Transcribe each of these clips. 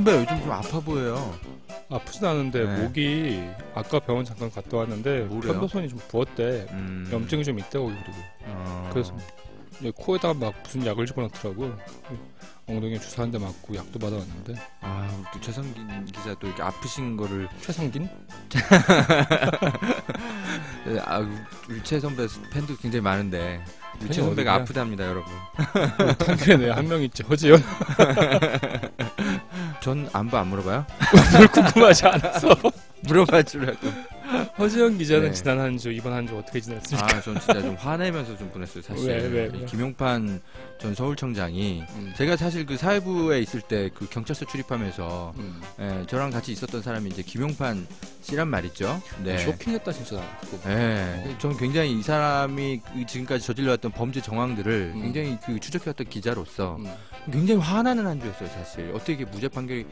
선배 요즘 좀 아파 보여요. 아프진 않은데 네. 목이 아까 병원 잠깐 갔다 왔는데 뭐래요? 편도선이 좀 부었대. 염증이 좀 있다고 그리고 그래서 코에다가 막 무슨 약을 집어넣더라고. 엉덩이에 주사 한 대 맞고 약도 받아왔는데. 아, 또 최성긴 기자 또 이렇게 아프신 거를 최성긴? 아, 우리 최 선배 팬도 굉장히 많은데 우리 최 팬이 선배가 어디야? 아프답니다, 여러분. 한편에 한 명 있지, 허지연. 전 안부 안 물어봐요? 별 궁금하지 않아서. 물어봐 주려고. 허지연 기자는 네. 지난 한 주, 이번 한 주 어떻게 지냈습니까? 아, 전 진짜 좀 화내면서 좀 보냈어요, 사실. 왜? 이 김용판 전 서울청장이 제가 사실 그 사회부에 있을 때 그 경찰서 출입하면서 예, 저랑 같이 있었던 사람이 이제 김용판 씨란 말이죠. 네. 쇼킹했다 진짜. 예, 저는 굉장히 이 사람이 지금까지 저질러왔던 범죄 정황들을 굉장히 그 추적해왔던 기자로서 굉장히 화나는 한 주였어요, 사실. 어떻게 이게 무죄 판결이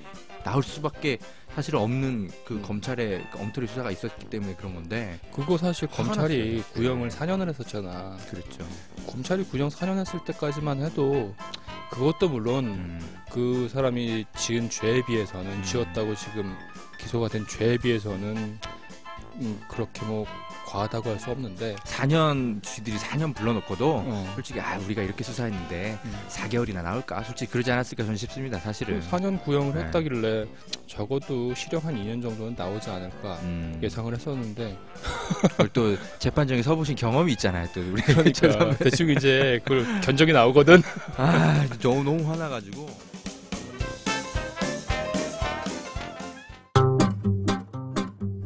나올 수밖에 사실 없는 그 검찰의 그 엉터리 수사가 있었기 때문에 그런 건데. 그거 사실 화가 검찰이 났어요. 구형을 4년을 했었잖아. 그렇죠. 검찰이 구형 4년 했을 때까지만 해도 그것도 물론 그 사람이 지은 죄에 비해서는 지었다고 지금 기소가 된 죄에 비해서는 그렇게 뭐 과하다고 할 수 없는데 4년 쥐들이 4년 불러놓고도 어. 솔직히 우리가 이렇게 수사했는데 4개월이나 나올까? 솔직히 그러지 않았을까 저는 싶습니다, 사실은. 4년 구형을 네. 했다길래 적어도 실형 한 2년 정도는 나오지 않을까 예상을 했었는데 그걸 또 재판정에 서보신 경험이 있잖아요, 또 우리. 그러니까 대충 이제 그걸 견적이 나오거든. 아, 너무 화나가지고.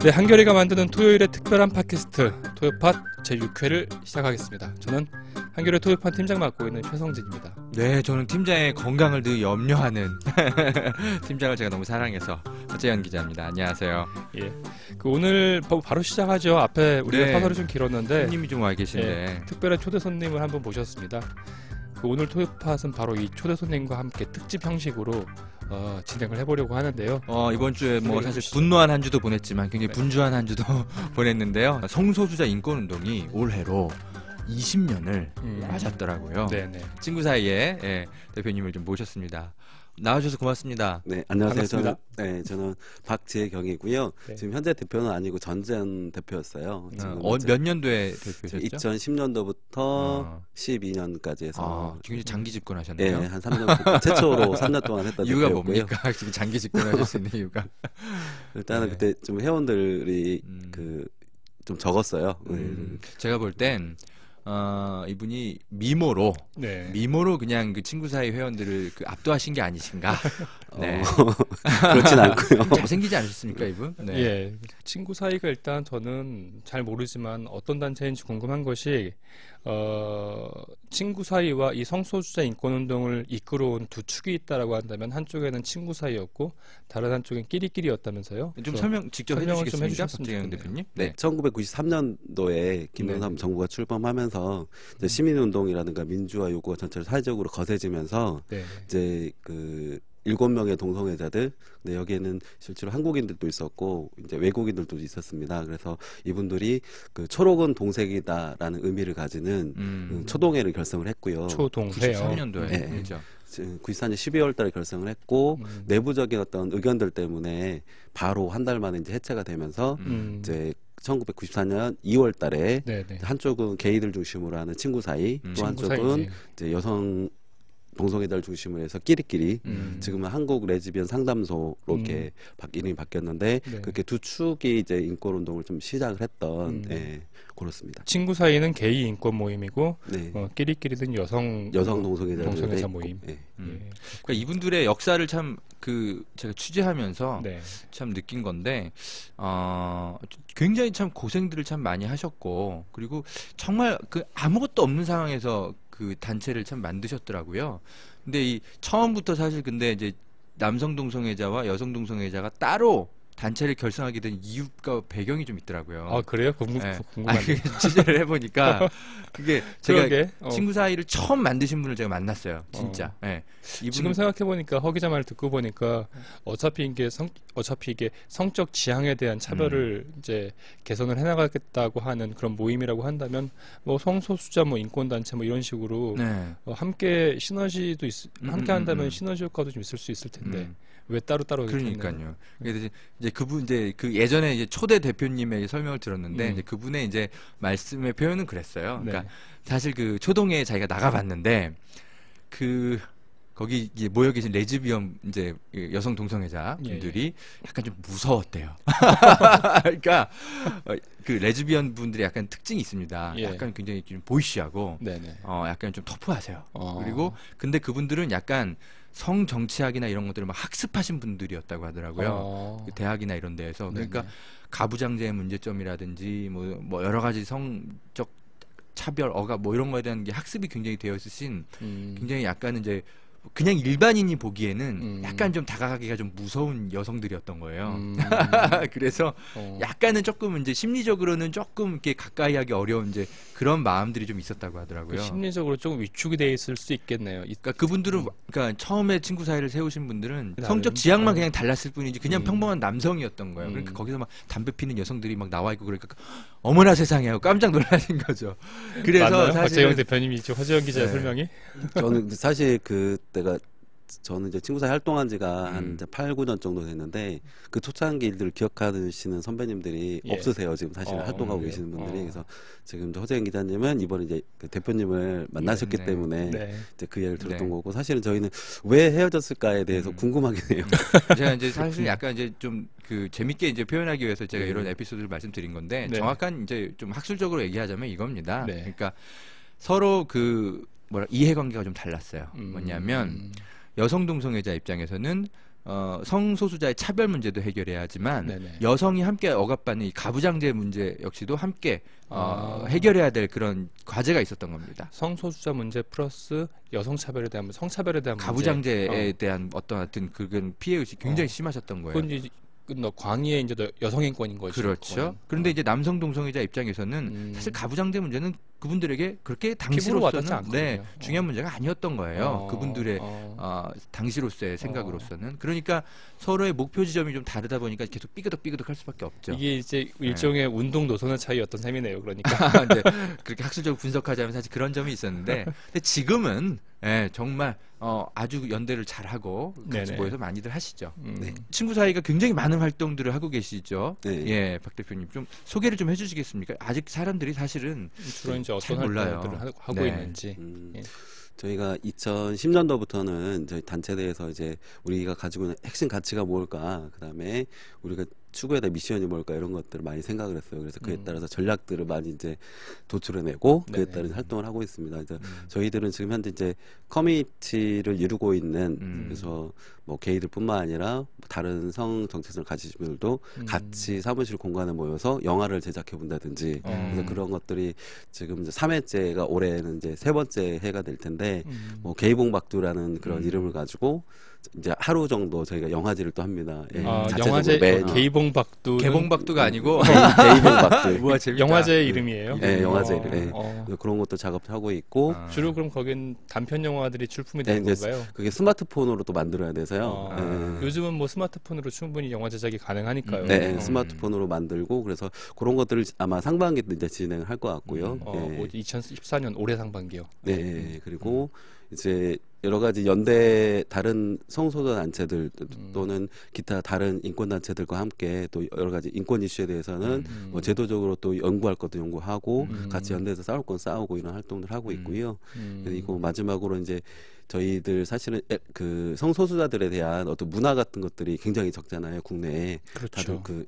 네, 한겨레가 만드는 토요일의 특별한 팟캐스트 토요팟 제6회를 시작하겠습니다. 저는 한겨레 토요팟 팀장 맡고 있는 최성진입니다. 네, 저는 팀장의 건강을 늘 염려하는 팀장을 제가 너무 사랑해서 허재현 기자입니다. 안녕하세요. 예, 그 오늘 바로 시작하죠. 앞에 우리가 네. 사설이 좀 길었는데 손님이 좀 와 계신데. 예, 특별한 초대 손님을 한분 모셨습니다. 그 오늘 토요팟은 바로 이 초대 손님과 함께 특집 형식으로 진행을 해보려고 하는데요. 이번 주에 뭐 사실 분노한 한 주도 보냈지만 굉장히 분주한 한 주도 보냈는데요. 성소수자 인권운동이 올해로 20년을 맞았더라고요. 네네. 친구 사이에 대표님을 좀 모셨습니다. 나와주셔서 고맙습니다. 네, 안녕하세요. 반갑습니다. 저는 박재경이고요. 네. 지금 현재 대표는 아니고 전전 대표였어요. 몇 년도에 대표셨죠? 2010년도부터 12년까지 해서 굉장히 장기 네, 집권하셨네요. 한 3년 최초로 3년 동안 했던 이유가 대표였고요. 뭡니까? 지금 장기 집권하실 수 있는 이유가? 일단은 네. 그때 좀 회원들이 좀 적었어요. 제가 볼 땐 이분이 미모로 그냥 그 친구 사이 회원들을 압도하신 게 아니신가? 네. 그렇진 않고요. 잘생기지 않으셨습니까, 이분? 네. 예, 친구 사이가 일단 저는 잘 모르지만 어떤 단체인지 궁금한 것이 친구 사이와 이 성소수자 인권운동을 이끌어온 두 축이 있다라고 한다면 한쪽에는 친구 사이였고 다른 한쪽엔 끼리끼리였다면서요? 좀 직접 설명을 좀 해주시겠습니까, 해주셨으면 박재경 좋겠네요. 대표님? 네, 1993년도에 김영삼 정부가 출범하면서 이제 시민운동이라든가 민주화 요구가 전체를 사회적으로 거세지면서 네. 이제 7명의 동성애자들, 근데 여기에는 실제로 한국인들도 있었고 이제 외국인들도 있었습니다. 그래서 이분들이 그 초록은 동색이다라는 의미를 가지는 초동회를 결성을 했고요. 초동회요. 93년도에 네. 그렇죠. 94년 12월 달에 결성을 했고 내부적인 어떤 의견들 때문에 바로 한 달 만에 이제 해체가 되면서 이제 1994년 2월 달에 네네. 한쪽은 게이들 중심으로 하는 친구 사이, 또 친구 한쪽은 사이지. 이제 여성 동성애자를 중심으로 해서 끼리끼리 지금은 한국 레즈비언 상담소로 이렇게 이름이 바뀌었는데 네. 그렇게 두 축이 이제 인권 운동을 좀 시작을 했던 그렇습니다. 친구 사이는 게이 인권 모임이고 네. 끼리끼리는 여성 동성애자 모임. 네. 그러니까 이분들의 역사를 참 제가 취재하면서 네. 참 느낀 건데 굉장히 참 고생들을 참 많이 하셨고 그리고 정말 아무것도 없는 상황에서 그 단체를 참 만드셨더라고요. 근데 처음부터 사실 근데 이제 남성 동성애자와 여성 동성애자가 따로 단체를 결성하게 된 이유가 배경이 좀 있더라고요. 아 그래요? 네. 궁금한데. 취재를 해보니까 그게 제가 그러게. 친구 사이를 처음 만드신 분을 제가 만났어요. 진짜. 네. 지금 생각해 보니까 허 기자 말 듣고 보니까 어차피 이게 성적 지향에 대한 차별을 이제 개선을 해나가겠다고 하는 그런 모임이라고 한다면 뭐 성소수자 뭐 인권단체 뭐 이런 식으로 네. 함께 시너지도 함께 한다면 시너지 효과도 좀 있을 수 있을 텐데 왜 따로 그러니까요. 그래서 이제 그분 이제 그 예전에 이제 초대 대표님의 설명을 들었는데 이제 그분의 이제 말씀의 표현은 그랬어요. 그러니까 네. 사실 그 초동에 자기가 나가봤는데 그 거기 이제 모여 계신 레즈비언 이제 여성 동성애자 분들이 약간 좀 무서웠대요. 그러니까 그 레즈비언 분들이 약간 특징이 있습니다. 약간 굉장히 좀 보이시하고 약간 좀 터프하세요. 그리고 근데 그분들은 약간 성 정치학이나 이런 것들을 막 학습하신 분들이었다고 하더라고요. 그 대학이나 이런 데에서. 그러니까 가부장제의 문제점이라든지 뭐 여러 가지 성적 차별, 억압 뭐 이런 거에 대한 게 학습이 굉장히 되어 있으신 굉장히 약간은 이제 그냥 일반인이 보기에는 약간 좀 다가가기가 좀 무서운 여성들이었던 거예요. 그래서 약간은 조금 이제 심리적으로는 조금 이렇게 가까이 하기 어려운 이제 그런 마음들이 좀 있었다고 하더라고요. 그 심리적으로 조금 위축이 돼 있을 수 있겠네요. 그러니까 그분들은 그러니까 처음에 친구 사이를 세우신 분들은 성적 지향만 그냥 달랐을 뿐이지 그냥 평범한 남성이었던 거예요. 그러니까 거기서 막 담배 피는 여성들이 막 나와 있고 그러니까 어머나 세상에 하고 깜짝 놀라신 거죠. 그래서 사실 박재영 대표님이 허재영 기자의 설명이 저는 사실 저는 이제 친구 사이 활동한 지가 한 8, 9년 정도 됐는데 그 초창기 일들을 기억하시는 선배님들이 없으세요. 지금 사실 활동하고 계시는 분들이. 그래서 지금 허재영 기자님은 이번에 이제 그 대표님을 만나셨기 때문에 이제 그 얘기를 들었던 거고 사실은 저희는 왜 헤어졌을까에 대해서 궁금하긴 해요. 제가 이제 사실 약간 이제 좀 그 재밌게 이제 표현하기 위해서 제가 이런 에피소드를 말씀드린 건데 정확한 이제 좀 학술적으로 얘기하자면 이겁니다. 그러니까 서로 그 이해관계가 좀 달랐어요. 뭐냐면 여성 동성애자 입장에서는 성소수자의 차별 문제도 해결해야 하지만 여성이 함께 억압받는 이 가부장제 문제 역시도 함께 해결해야 될 그런 과제가 있었던 겁니다. 성소수자 문제 플러스 여성차별에 대한 성차별에 대한 가부장제에 대한 어떤 하여튼 그건 피해의식이 굉장히 심하셨던 거예요. 그건 이제 광의의 이제 여성인권인 거죠. 그렇죠. 그런데 이제 남성 동성애자 입장에서는 사실 가부장제 문제는 그분들에게 그렇게 당시로서는 중요한 문제가 아니었던 거예요. 그분들의 당시로서의 생각으로서는. 그러니까 서로의 목표 지점이 좀 다르다 보니까 계속 삐그덕 할 수밖에 없죠. 이게 이제 일종의 운동 노선의 차이였던 셈이네요. 그러니까 이제 그렇게 학술적으로 분석하자면 사실 그런 점이 있었는데 근데 지금은 정말 아주 연대를 잘하고 같이 모여서 많이들 하시죠. 친구 사이가 굉장히 많은 활동들을 하고 계시죠. 예, 박 대표님 좀 소개를 좀 해주시겠습니까? 아직 사람들이 사실은 주로 이제 어떤 활동들을 하고 있는지. 저희가 2010년도부터는 저희 단체 내에서 이제 우리가 가지고 있는 핵심 가치가 뭘까, 그다음에 우리가 추구해야 될 미션이 뭘까 이런 것들을 많이 생각을 했어요. 그래서 그에 따라서 전략들을 많이 이제 도출해내고 그에 따른 활동을 하고 있습니다. 그래서 저희들은 지금 현재 이제 커뮤니티를 이루고 있는 그래서 뭐 게이들뿐만 아니라 다른 성 정체성을 가지신 분들도 같이 사무실 공간에 모여서 영화를 제작해 본다든지 그래서 그런 것들이 지금 이제 3회째가 올해는 이제 3번째 해가 될 텐데 뭐 게이봉박두라는 그런 이름을 가지고 이제 하루 정도 저희가 영화제를 또 합니다. 영화제 게이봉박두 개봉박두가 아니고 게이봉박두 영화제 이름이에요? 네, 영화제 이름. 그런 것도 작업하고 있고 주로 그럼 거긴 단편 영화들이 출품이 되는 건가요? 그게 스마트폰으로 또 만들어야 돼서요. 요즘은 뭐 스마트폰으로 충분히 영화 제작이 가능하니까요. 네, 스마트폰으로 만들고 그래서 그런 것들을 아마 상반기 때 이제 진행을 할 것 같고요. 2014년 올해 상반기요. 네, 그리고 이제 여러 가지 연대 다른 성소수자 단체들 또는 기타 다른 인권 단체들과 함께 또 여러 가지 인권 이슈에 대해서는 뭐 제도적으로 또 연구할 것도 연구하고 같이 연대에서 싸울 건 싸우고 이런 활동들 하고 있고요. 그리고 마지막으로 이제 저희들 사실은 그 성소수자들에 대한 어떤 문화 같은 것들이 굉장히 적잖아요, 국내에. 그렇죠. 다들 그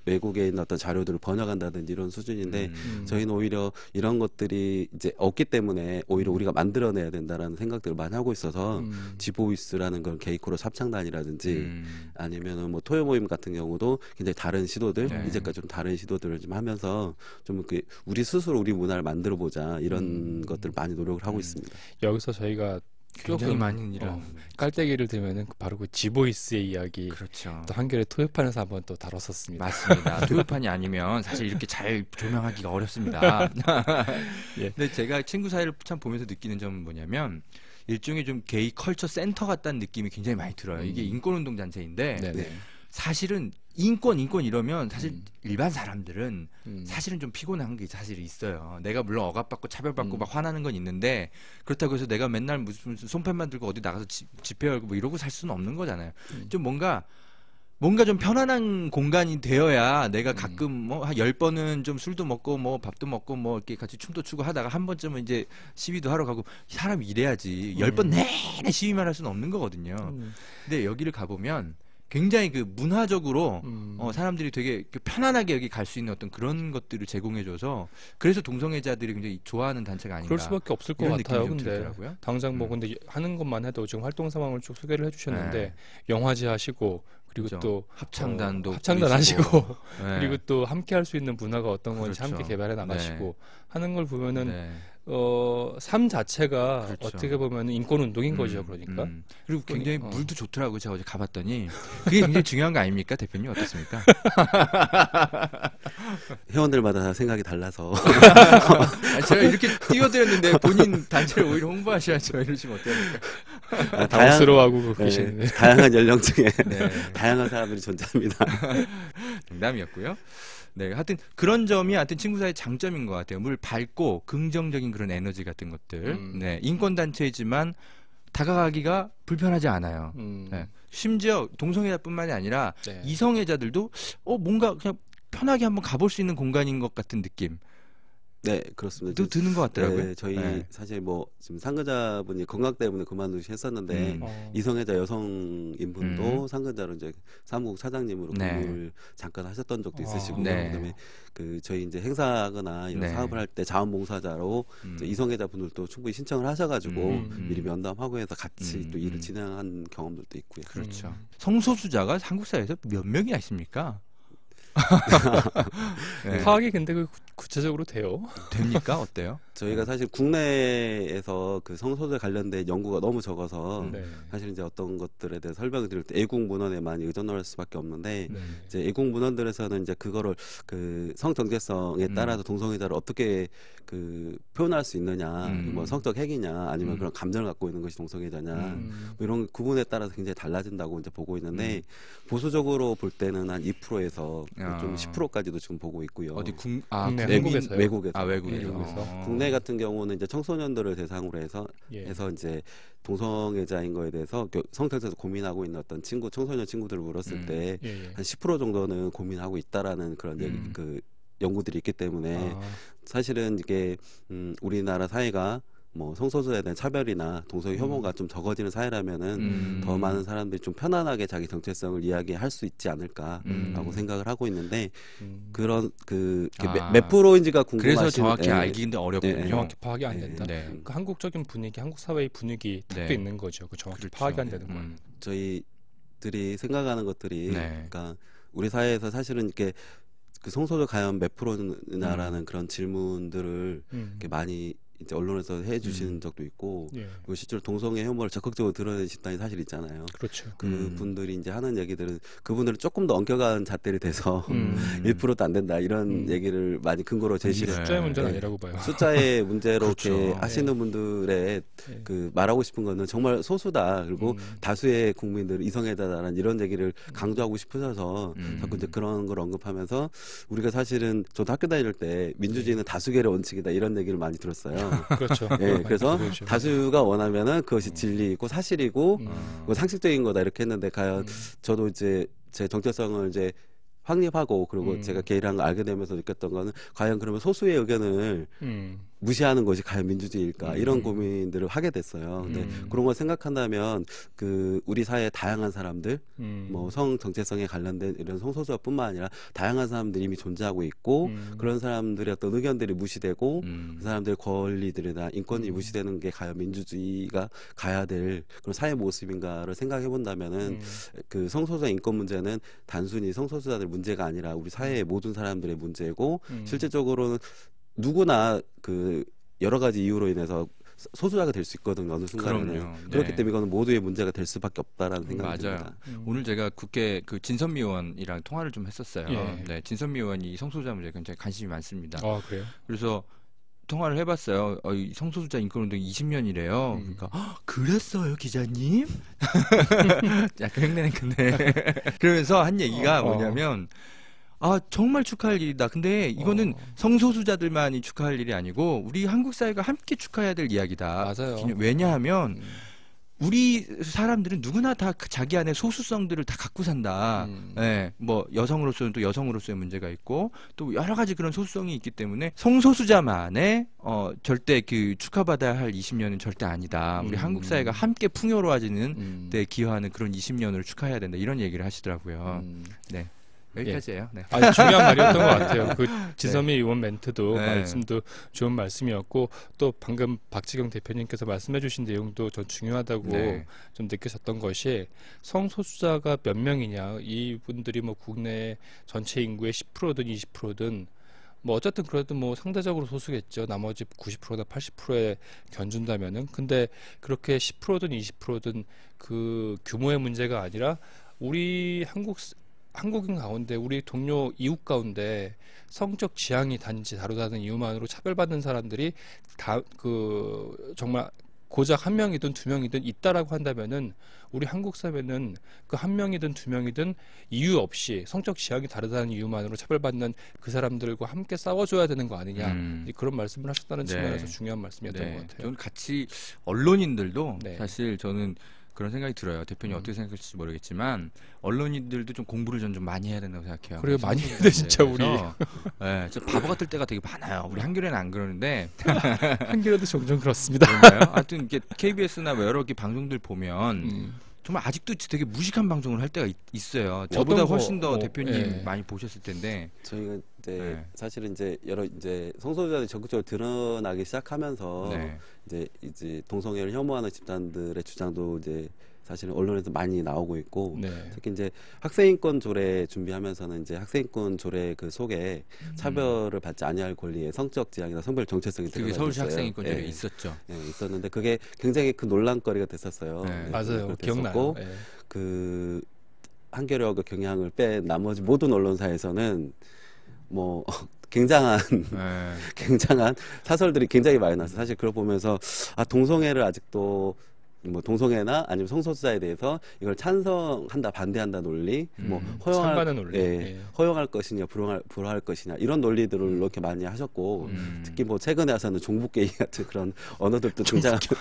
외국에 있는 어떤 자료들을 번역한다든지 이런 수준인데 저희는 오히려 이런 것들이 이제 없기 때문에 오히려 우리가 만들어내야 된다라는 생각들을 많이 하고 있어서 지보이스라는 그런 게이코러스 합창단이라든지 아니면은 뭐 토요 모임 같은 경우도 굉장히 다른 시도들 이제까지 좀 다른 시도들을 좀 하면서 좀 그 우리 스스로 우리 문화를 만들어 보자 이런 것들을 많이 노력을 하고 있습니다. 여기서 저희가 굉장히 조금, 많은 일을 깔때기를 들면은 바로 그 지보이스의 이야기 그렇죠. 또 한겨레 토요판에서 한번 또 다뤘었습니다. 맞습니다. 토요판이 아니면 사실 이렇게 잘 조명하기가 어렵습니다. 예. 근데 제가 친구 사이를 참 보면서 느끼는 점은 뭐냐면 일종의 좀 게이 컬처 센터 같다는 느낌이 굉장히 많이 들어요. 이게 인권운동 단체인데 네네. 사실은 인권 이러면 사실 일반 사람들은 사실은 좀 피곤한 게 사실 있어요. 내가 물론 억압받고 차별받고 막 화나는 건 있는데 그렇다고 해서 내가 맨날 무슨 손펜만 들고 어디 나가서 집회 열고 뭐 이러고 살 수는 없는 거잖아요. 좀 뭔가 좀 편안한 공간이 되어야 내가 가끔 뭐 한 10번은 좀 술도 먹고 뭐 밥도 먹고 뭐 이렇게 같이 춤도 추고 하다가 한 번쯤은 이제 시위도 하러 가고 사람이 이래야지 10번 내내 시위만 할 수는 없는 거거든요. 근데 여기를 가보면 굉장히 그 문화적으로 사람들이 되게 편안하게 여기 갈 수 있는 어떤 그런 것들을 제공해줘서 그래서 동성애자들이 굉장히 좋아하는 단체가 아닌가. 그럴 수밖에 없을 것 이런 같아요. 느낌이 좀 근데 들더라고요. 당장 뭐 근데 하는 것만 해도 지금 활동 상황을 쭉 소개를 해주셨는데 네. 영화제 하시고 그리고 그렇죠. 또 합창단도 합창단 하시고 네. 그리고 또 함께 할 수 있는 문화가 어떤 건지 그렇죠. 함께 개발해 나가시고 하는 걸 보면은 네. 삶 자체가 그렇죠. 어떻게 보면 인권 운동인 거죠. 그러니까 그리고 굉장히 그러니- 물도 좋더라고요. 제가 어제 가봤더니 그게 굉장히 중요한 거 아닙니까, 대표님 어떻습니까? 회원들마다 다 생각이 달라서 아니, 제가 이렇게 띄워드렸는데 본인 단체를 오히려 홍보하셔야죠. 이러시면 어떡합니까? 당스러워하고 네, 계시는데 다양한 연령층에 네. 다양한 사람들이 존재합니다. 농담이었고요. 네, 하여튼 그런 점이 하여튼 친구 사이의 장점인 것 같아요. 물 밝고 긍정적인 그런 에너지 같은 것들. 네, 인권 단체이지만 다가가기가 불편하지 않아요. 네. 심지어 동성애자뿐만이 아니라 네. 이성애자들도 뭔가 그냥 편하게 한번 가볼 수 있는 공간인 것 같은 느낌. 네, 그렇습니다. 또 드는 것 같더라고요. 네, 저희 네. 사실 뭐 지금 상근자분이 건강 때문에 그만두셨었는데 이성애자 여성인분도 상근자로 이제 사무국 차장님으로 네. 근무를 잠깐 하셨던 적도 있으시고 네. 그다음에 그 저희 이제 행사하거나 이런 네. 사업을 할 때 자원봉사자로 이제 이성애자 분들도 충분히 신청을 하셔가지고 미리 면담하고 해서 같이 또 일을 진행한 경험들도 있고요. 그렇죠. 성소수자가 한국 사회에서 몇 명이나 있습니까? 네. 파악이 근데 그 구체적으로 돼요? 됩니까? 어때요? 저희가 사실 국내에서 그 성소수자 관련된 연구가 너무 적어서 네. 사실 이제 어떤 것들에 대해 설명을 드릴 때 애국 문헌에 많이 의존할 수밖에 없는데 네. 이제 애국 문헌들에서는 이제 그거를 그 성정체성에 따라서 동성애자를 어떻게 그 표현할 수 있느냐, 뭐 성적 핵이냐, 아니면 그런 감정을 갖고 있는 것이 동성애자냐, 뭐 이런 구분에 따라서 굉장히 달라진다고 이제 보고 있는데 보수적으로 볼 때는 한 2%에서 좀 10%까지도 지금 보고 있고요. 어디 국내 외국에서. 외국에서. 외국에서. 국내 같은 경우는 이제 청소년들을 대상으로 해서 예. 이제 동성애자인 거에 대해서 성적에서 고민하고 있는 어떤 청소년 친구들을 물었을 때 예. 한 10% 정도는 고민하고 있다라는 그런 얘기, 그 연구들이 있기 때문에 사실은 이게 우리나라 사회가 뭐 성소수자에 대한 차별이나 동성 혐오가 좀 적어지는 사회라면은 더 많은 사람들이 좀 편안하게 자기 정체성을 이야기할 수 있지 않을까라고 생각을 하고 있는데 그런 몇 프로인지가 궁금하신. 그래서 정확히 네. 알기는 어렵군요. 네. 정확히 파악이 안 된다. 네. 그 한국적인 분위기, 한국 사회의 분위기 탁도 네. 있는 거죠. 그 정확히 그렇죠. 파악이 안 되는 거. 저희들이 생각하는 것들이 네. 그러니까 우리 사회에서 사실은 이렇게 그 성소수자 과연 몇 프로냐라는 그런 질문들을 이렇게 많이 이제 언론에서 해주시는 적도 있고 예. 그리고 실제로 동성애 혐오를 적극적으로 드러내는 집단이 사실 있잖아요. 그렇죠. 그분들이 이제 하는 얘기들은 그분들은 조금 더 엄격한 잣대를 대서 1%도 안 된다 이런 얘기를 많이 근거로 제시를 숫자의 문제는 네. 아니라고 봐요. 숫자의 문제로 그렇죠. 이렇게 하시는 분들의 그 말하고 싶은 거는 정말 소수다. 그리고 다수의 국민들 이성애자다라는 이런 얘기를 강조하고 싶으셔서 자꾸 이제 그런 걸 언급하면서 우리가 사실은 저도 학교 다닐 때 민주주의는 다수결의 원칙이다 이런 얘기를 많이 들었어요. 그렇죠. 예, 그래서 그렇죠. 다수가 원하면은 그것이 진리이고 사실이고 뭐 상식적인 거다 이렇게 했는데 과연 저도 이제 제 정체성을 이제 확립하고 그리고 제가 게이라는 걸 알게 되면서 느꼈던 거는 과연 그러면 소수의 의견을 무시하는 것이 과연 민주주의일까 이런 고민들을 하게 됐어요. 근데 그런 걸 생각한다면 그 우리 사회의 다양한 사람들, 뭐 성 정체성에 관련된 이런 성소수자뿐만 아니라 다양한 사람들이 이미 존재하고 있고 그런 사람들의 어떤 의견들이 무시되고 그 사람들의 권리들이나 인권이 무시되는 게 과연 민주주의가 가야 될 그런 사회 모습인가를 생각해 본다면은 그 성소수자 인권 문제는 단순히 성소수자들 문제가 아니라 우리 사회의 모든 사람들의 문제고 실질적으로는 누구나 그 여러 가지 이유로 인해서 소수자가 될 수 있거든요. 어느 순간에는. 그럼요. 그렇기 네. 때문에 이거는 모두의 문제가 될 수밖에 없다라는 생각이 맞아요. 듭니다. 오늘 제가 국회 그 진선미 의원이랑 통화를 좀 했었어요. 예. 네, 진선미 의원이 성소수자 문제에 굉장히 관심이 많습니다. 그래요? 그래서 통화를 해봤어요. 이 성소수자 인권운동 20년이래요. 그러니까 그랬어요 기자님? 약간 흉내낸 건데 그러면서 한 얘기가 뭐냐면 정말 축하할 일이다. 근데 이거는 성소수자들만이 축하할 일이 아니고 우리 한국 사회가 함께 축하해야 될 이야기다. 맞아요. 왜냐하면 우리 사람들은 누구나 다 자기 안에 소수성들을 다 갖고 산다. 예, 뭐 여성으로서는 또 여성으로서의 문제가 있고 또 여러 가지 그런 소수성이 있기 때문에 성소수자만의 절대 그 축하받아야 할 20년은 절대 아니다. 우리 한국 사회가 함께 풍요로워지는 데 기여하는 그런 20년을 축하해야 된다. 이런 얘기를 하시더라고요. 네. 여기까지예요. 네. 중요한 말이었던 것 같아요. 그 진선미 의원 멘트도 네. 말씀도 좋은 말씀이었고 또 방금 박지경 대표님께서 말씀해주신 내용도 전 중요하다고 네. 좀 느껴졌던 것이 성소수자가 몇 명이냐 이분들이 뭐 국내 전체 인구의 10%든 20%든 뭐 어쨌든 그래도 뭐 상대적으로 소수겠죠. 나머지 90%나 80%에 견준다면은 근데 그렇게 10%든 20%든 그 규모의 문제가 아니라 우리 한국인 가운데 우리 동료 이웃 가운데 성적 지향이 단지 다르다는 이유만으로 차별받는 사람들이 다 그 정말 고작 한 명이든 두 명이든 있다라고 한다면은 우리 한국 사회는 그 한 명이든 두 명이든 이유 없이 성적 지향이 다르다는 이유만으로 차별받는 그 사람들과 함께 싸워줘야 되는 거 아니냐 그런 말씀을 하셨다는 네. 측면에서 중요한 말씀이었던 네. 것 같아요. 저는 같이 언론인들도 네. 사실 저는 그런 생각이 들어요. 대표님 어떻게 생각하실지 모르겠지만 언론인들도 좀 공부를 좀 많이 해야 된다고 생각해요. 그래요, 많이 해야 돼 진짜 우리. 네, 저 바보 같을 때가 되게 많아요. 우리 한겨레는 안 그러는데 한겨레도 종종 그렇습니다. 그런가요? 하여튼 이게 KBS나 뭐 여러 개 방송들 보면 정말 아직도 되게 무식한 방송을 할 때가 있어요. 저보다 훨씬 더 대표님 많이 보셨을 텐데 저희가 이제 사실은 이제 여러 이제 성소수자들이 적극적으로 드러나기 시작하면서 이제 동성애를 혐오하는 집단들의 주장도 이제 사실은 언론에서 많이 나오고 있고 특히 이제 학생인권 조례 준비하면서는 이제 학생인권 조례 그 속에 차별을 받지 아니할 권리의 성적 지향이나 성별 정체성이 그게 서울시 학생인권 조례에 있었죠. 네, 있었는데 그게 굉장히 큰 논란거리가 됐었어요. 맞아요, 기억나요. 그 한겨레하고 경향을 뺀 나머지 모든 언론사에서는 뭐 굉장한 사설들이 굉장히 많이 나서 사실 그걸 보면서 동성애를 아직도 뭐 동성애나 아니면 성소수자에 대해서 이걸 찬성한다 반대한다 논리 뭐 찬반의 논리 허용할 것이냐 불허할 것이냐 이런 논리들을 이렇게 많이 하셨고 특히 뭐 최근에 와서는 종북게이 같은 그런 언어들도 등장하고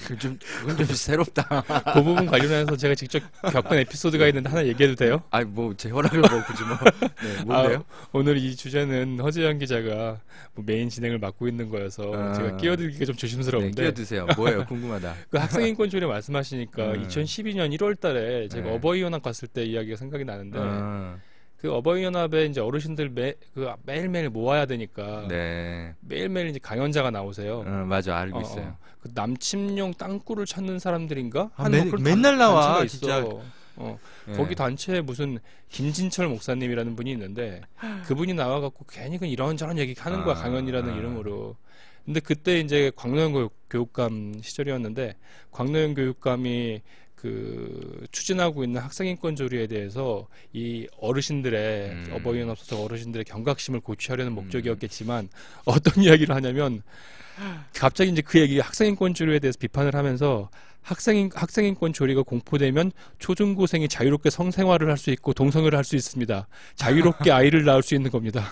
그건 좀 새롭다. 그 부분 관련해서 제가 직접 겪은 에피소드가 있는데 하나 얘기해도 돼요? 뭐 제 허락을 뭐 굳이 뭐. 네, 뭔데요? 오늘 이 주제는 허재현 기자가 뭐 메인 진행을 맡고 있는 거여서 제가 끼어들기가 좀 조심스러운데. 네, 끼어드세요. 뭐예요? 궁금하다. 그 학생인권 조례 말씀하시니까 2012년 1월달에 제가 어버이연합 갔을 때 이야기가 생각이 나는데. 그 어버이연합에 이제 어르신들 매일매일 모아야 되니까 매일매일 이제 강연자가 나오세요. 맞아, 알고 있어요. 그 남침용 땅굴을 찾는 사람들인가? 맨날 나와 진짜. 거기 단체에 무슨 김진철 목사님이라는 분이 있는데 그분이 나와갖고 괜히 이런저런 얘기 하는 거야 강연이라는 이름으로. 근데 그때 이제 광노현 교육감 시절이었는데 광노현 교육감이 그 추진하고 있는 학생인권 조례에 대해서 이 어르신들의 어버이연합 소속 어르신들의 경각심을 고취하려는 목적이었겠지만 어떤 이야기를 하냐면 갑자기 이제 그 얘기 학생인권 조례에 대해서 비판을 하면서 학생인권 조례가 공포되면 초중고생이 자유롭게 성생활을 할 수 있고 동성애를 할 수 있습니다. 자유롭게 아이를 낳을 수 있는 겁니다.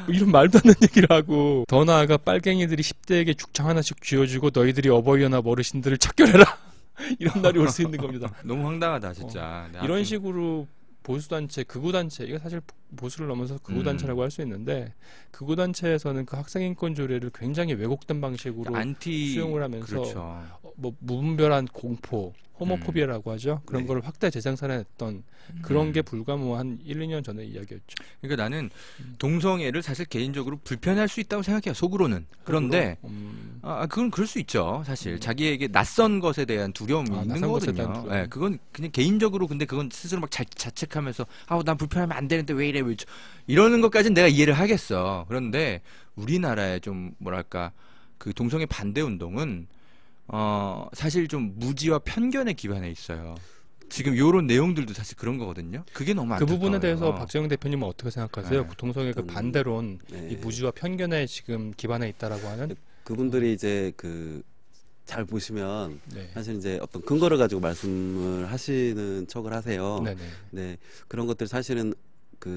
이런 말도 안 되는 얘기를 하고 더 나아가 빨갱이들이 10대에게 죽창 하나씩 쥐어주고 너희들이 어버이연합 어르신들을 척결해라. 이런 날이 올 수 있는 겁니다. 너무 황당하다 진짜. 이런 식으로 보수단체, 극우단체, 이거 사실 보수를 넘어서 극우단체라고 할 수 있는데 극우단체에서는 그 학생인권 조례를 굉장히 왜곡된 방식으로 수용을 하면서 그렇죠. 뭐 무분별한 공포, 호모포비아라고 하죠. 그런 거를 확대 재생산했던 그런 게 불과 뭐 한 1, 2년 전의 이야기였죠. 그러니까 나는 동성애를 사실 개인적으로 불편할 수 있다고 생각해요. 속으로는. 그런데 그건 그럴 수 있죠. 사실 자기에게 낯선 것에 대한 두려움이 있는 거거든요. 네, 그건 그냥 개인적으로 근데 그건 스스로 막 자책하면서 난 불편하면 안 되는데 왜 이래 이러는 것까지는 내가 이해를 하겠어. 그런데 우리나라에 좀 뭐랄까 그 동성애 반대 운동은 사실 좀 무지와 편견에 기반해 있어요. 지금 요런 내용들도 사실 그런 거거든요. 그게 너무 그 안타까워요. 부분에 대해서 박재영 대표님은 어떻게 생각하세요? 네. 그 동성애 그 반대론, 네. 이 무지와 편견에 지금 기반해 있다라고 하는. 그분들이 이제 잘 보시면 네. 사실 이제 어떤 근거를 가지고 말씀을 하시는 척을 하세요. 네네. 네, 그런 것들 사실은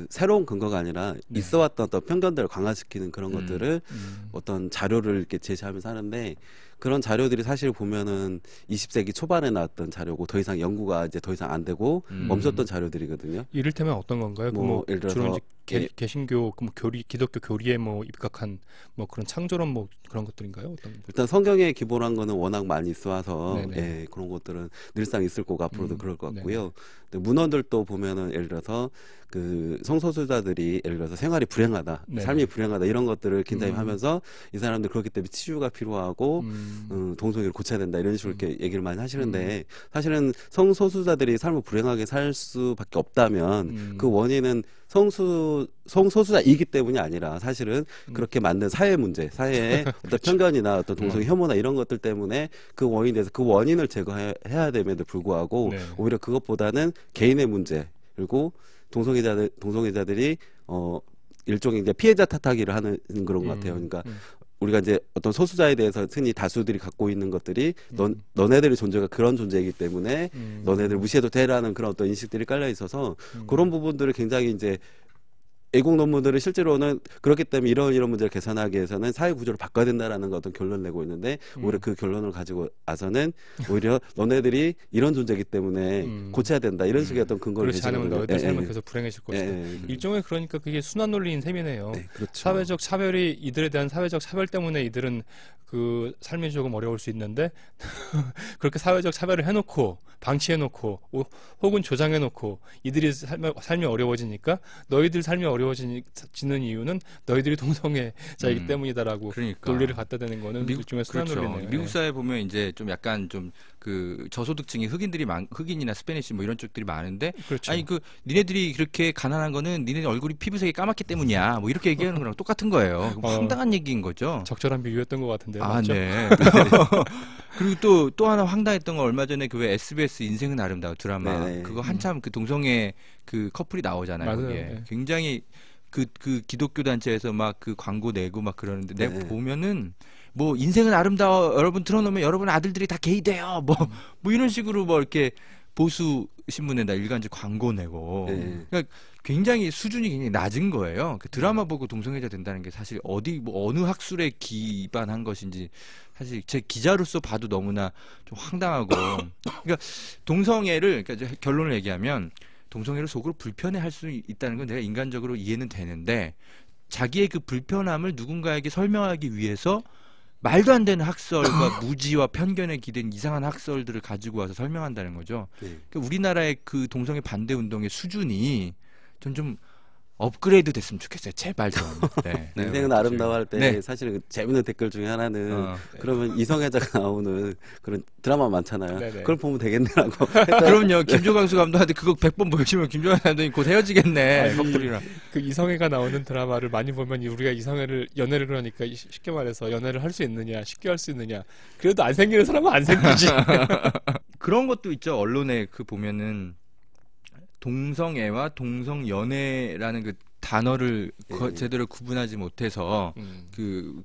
새로운 근거가 아니라 네. 있어왔던 어떤 편견들을 강화시키는 그런 것들을 음. 어떤 자료를 이렇게 제시하면서 하는데, 그런 자료들이 사실 보면은 20세기 초반에 나왔던 자료고 더 이상 연구가 이제 더 이상 안 되고 멈췄던 자료들이거든요. 이를테면 어떤 건가요? 뭐 예를 들어서 주로 이제 개신교, 기독교 교리에 뭐 입각한 뭐 그런 창조론 뭐 그런 것들인가요? 어떤? 일단 성경에 기본한 거는 워낙 많이 있어서 네네. 예, 그런 것들은 늘상 있을 거고 앞으로도 그럴 것 같고요. 네네. 근데 문헌들도 보면은 예를 들어서 성소수자들이 예를 들어서 생활이 불행하다, 네네. 삶이 불행하다 이런 것들을 굉장히 하면서 이 사람들 그렇기 때문에 치유가 필요하고 동성애를 고쳐야 된다 이런 식으로 이렇게 얘기를 많이 하시는데, 사실은 성소수자들이 삶을 불행하게 살 수밖에 없다면 그 원인은 성소수자이기 때문이 아니라 사실은 그렇게 만든 사회 문제, 사회의 어떤 편견이나 어떤 동성애 혐오나 이런 것들 때문에 그 원인에 대해서 그 원인을 제거해야 됨에도 불구하고 네. 오히려 그것보다는 개인의 문제, 그리고 동성애자들이 일종의 이제 피해자 탓하기를 하는 그런 것 같아요. 그러니까 우리가 이제 어떤 소수자에 대해서 흔히 다수들이 갖고 있는 것들이 너네들의 존재가 그런 존재이기 때문에 너네들 무시해도 되라는 그런 어떤 인식들이 깔려 있어서 그런 부분들을 굉장히 이제 애국 논문들은 실제로는 그렇기 때문에 이런 문제를 개선하기 위해서는 사회 구조를 바꿔야 된다라는 어떤 결론을 내고 있는데, 오히려 그 결론을 가지고 와서는 오히려 너네들이 이런 존재이기 때문에 고쳐야 된다 이런 식의 어떤 근거를 그렇지 않으면 제시하거든요. 너희들 예, 삶은 예. 계속 불행해질 것이다. 예, 예. 일종의 그러니까 그게 순환 논리인 셈이네요. 네, 그렇죠. 사회적 차별이, 이들에 대한 사회적 차별 때문에 이들은 그 삶이 조금 어려울 수 있는데 그렇게 사회적 차별을 해놓고 방치해놓고 혹은 조장해놓고 이들이 삶이 어려워지니까 너희들 삶이 어려워지는 이유는 너희들이 동성애자이기 때문이다라고 그러니까. 논리를 갖다 대는 거는 일종의 순환 그렇죠. 논리네요. 미국 예. 사회 보면 이제 좀 약간 좀 저소득층이 흑인이나 스페니시 뭐 이런 쪽들이 많은데, 그렇죠. 아니 니네들이 그렇게 가난한 거는 니네 얼굴이 피부색이 까맣기 때문이야 뭐 이렇게 얘기하는 거랑 똑같은 거예요. 황당한 얘기인 거죠. 적절한 비유였던 것 같은데요. 아, 맞죠? 네. 그리고 또 하나 황당했던 건 얼마 전에 왜 SBS 인생은 아름다워 드라마, 네. 그거 한참 동성애 커플이 나오잖아요. 맞아요. 거기에 네. 굉장히 그 기독교 단체에서 막 광고 내고 막 그러는데, 내가 보면은 뭐 인생은 아름다워 여러분 틀어놓으면 여러분 아들들이 다 게이 돼요 뭐 이런 식으로 뭐 이렇게 보수 신문에다 일간지 광고 내고, 그러니까 굉장히 수준이 굉장히 낮은 거예요. 그 드라마 보고 동성애자 된다는 게 사실 어느 학술에 기반한 것인지 사실 제 기자로서 봐도 너무나 좀 황당하고, 그러니까 동성애를, 그러니까 결론을 얘기하면 동성애를 속으로 불편해할 수 있다는 건 내가 인간적으로 이해는 되는데, 자기의 그 불편함을 누군가에게 설명하기 위해서 말도 안 되는 학설과 무지와 편견에 기댄 이상한 학설들을 가지고 와서 설명한다는 거죠. 그러니까 우리나라의 그 동성애 반대 운동의 수준이 좀 업그레이드 됐으면 좋겠어요. 제발 좀. 네. 인생은 아름다워할 때 네. 사실 그 재밌는 댓글 중에 하나는 네. 그러면 이성애자가 나오는 그런 드라마 많잖아요. 네네. 그걸 보면 되겠네라고. 그럼요. 김조광수 감독한테 그거 100번 보여주면 김조광수 감독이 곧 헤어지겠네. 커플이랑. 그 이성애가 나오는 드라마를 많이 보면 우리가 연애를 그러니까 쉽게 말해서 연애를 할 수 있느냐, 쉽게 할 수 있느냐. 그래도 안 생기는 사람은 안 생기지. 그런 것도 있죠. 언론에 보면은 동성애와 동성연애라는 그 단어를 제대로 구분하지 못해서